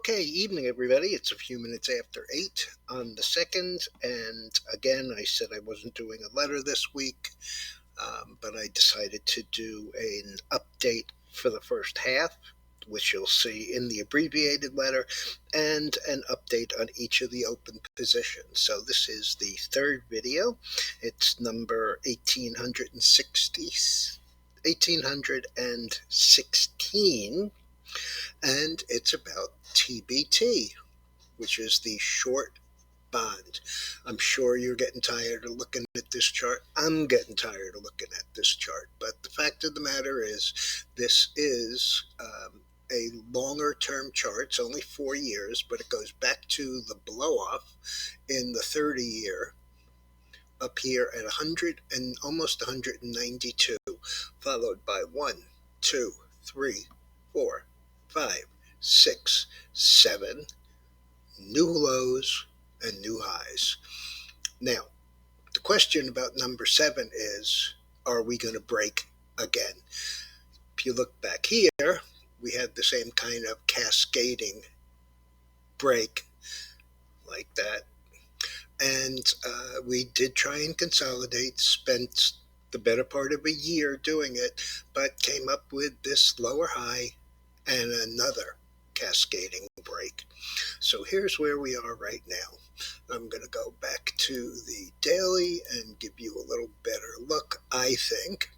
Okay, evening everybody. It's a few minutes after 8 on the 2nd, and again, I said I wasn't doing a letter this week, but I decided to do an update for the first half, which you'll see in the abbreviated letter, and an update on each of the open positions. So this is the third video. It's number 1816, and it's about TBT, which is the short bond. I'm sure you're getting tired of looking at this chart. I'm getting tired of looking at this chart. But the fact of the matter is, this is a longer term chart. It's only 4 years, but it goes back to the blow off in the 30-year up here at 100 and almost 192, followed by 1, 2, 3, 4, 5, 6, 7 new lows and new highs. Now, the question about number 7 is, are we going to break again? If you look back here, we had the same kind of cascading break like that. And we did try and consolidate, spent the better part of a year doing it, but came up with this lower high and another cascading break. So here's where we are right now. I'm going to go back to the daily and give you a little better look, I think.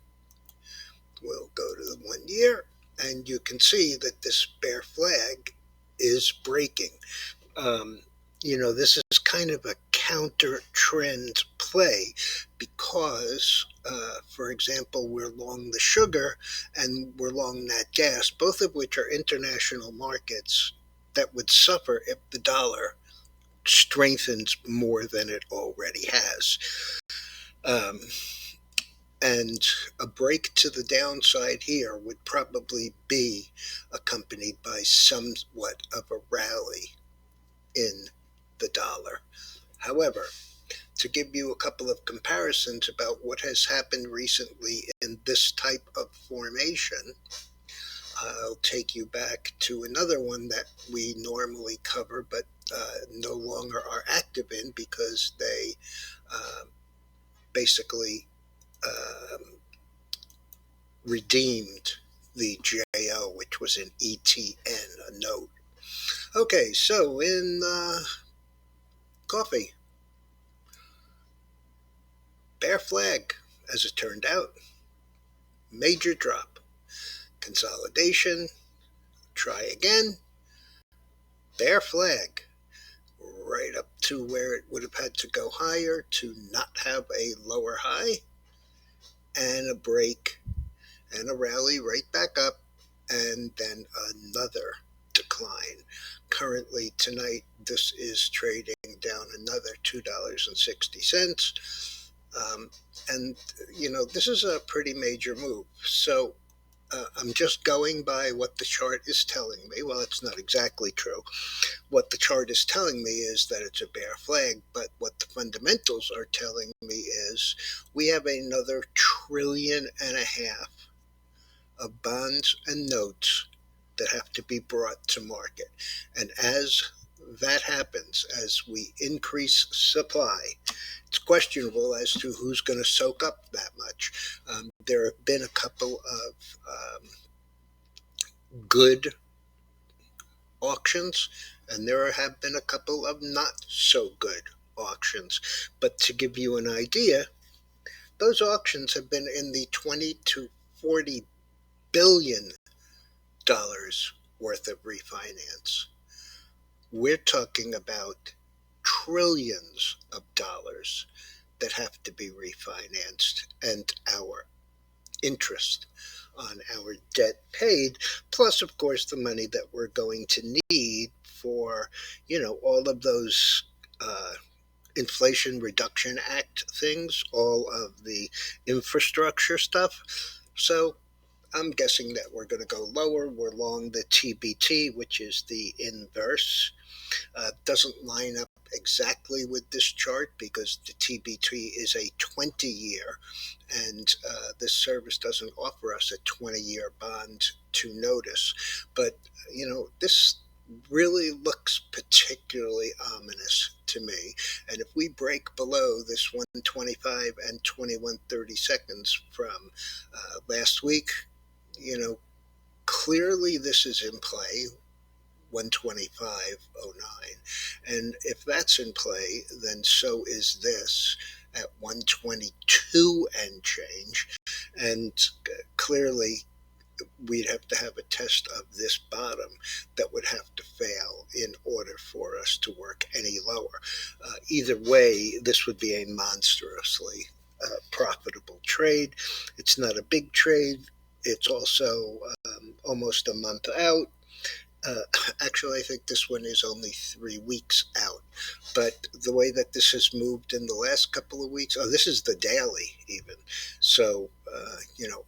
We'll go to the 1 year, and you can see that this bear flag is breaking. This is kind of a counter trend play because, for example, we're long the sugar and we're long nat gas, both of which are international markets that would suffer if the dollar strengthens more than it already has. Um, and a break to the downside here would probably be accompanied by somewhat of a rally in the dollar. However, to give you a couple of comparisons about what has happened recently in this type of formation, I'll take you back to another one that we normally cover but no longer are active in because they uh, basically um, redeemed the JO, which was an ETN, a note. Okay, so in coffee, bear flag, as it turned out, major drop, consolidation, try again, bear flag, right up to where it would have had to go higher to not have a lower high, and a break and a rally right back up, and then another decline. Currently tonight, this is trading down another $2.60. And, this is a pretty major move. So I'm just going by what the chart is telling me. Well, it's not exactly true. What the chart is telling me is that it's a bear flag, but what the fundamentals are telling me is we have another $1.5 trillion of bonds and notes that have to be brought to market. And as that happens, as we increase supply, it's questionable as to who's going to soak up that much. There have been a couple of good auctions, and there have been a couple of not so good auctions. But to give you an idea, those auctions have been in the 20 to 40 billion dollars worth of refinance. We're talking about trillions of dollars that have to be refinanced, and our interest on our debt paid, plus, of course, the money that we're going to need for, all of those Inflation Reduction Act things, all of the infrastructure stuff. So I'm guessing that we're going to go lower. We're long the TBT, which is the inverse. Doesn't line up exactly with this chart because the TBT is a 20-year, and this service doesn't offer us a 20-year bond to notice. But this really looks particularly ominous to me. And if we break below this 125 and 2130 seconds from last week, you know, clearly this is in play. 125.09. And if that's in play, then so is this at 122 and change. And clearly, we'd have to have a test of this bottom that would have to fail in order for us to work any lower. Either way, this would be a monstrously profitable trade. It's not a big trade. It's also almost a month out. Uh, Actually, I think this one is only 3 weeks out. But the way that this has moved in the last couple of weeks, oh, this is the daily even. So,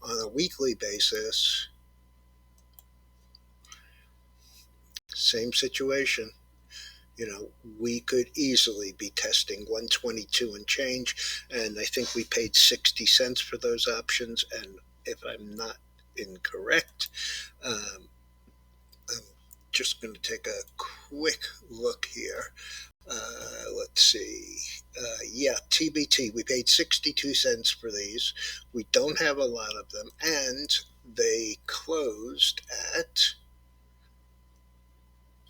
on a weekly basis, same situation. We could easily be testing 122 and change. And I think we paid 60 cents for those options. And if I'm not incorrect, um, I'm just going to take a quick look here. Let's see. Yeah, TBT. We paid 62 cents for these. We don't have a lot of them. And they closed at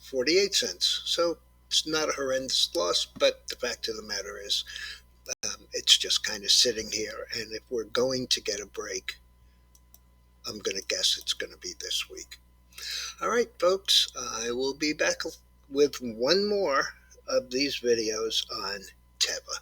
48 cents. So it's not a horrendous loss, but the fact of the matter is, it's just kind of sitting here. And if we're going to get a break, I'm going to guess it's going to be this week. All right, folks, I will be back with one more of these videos on Teva.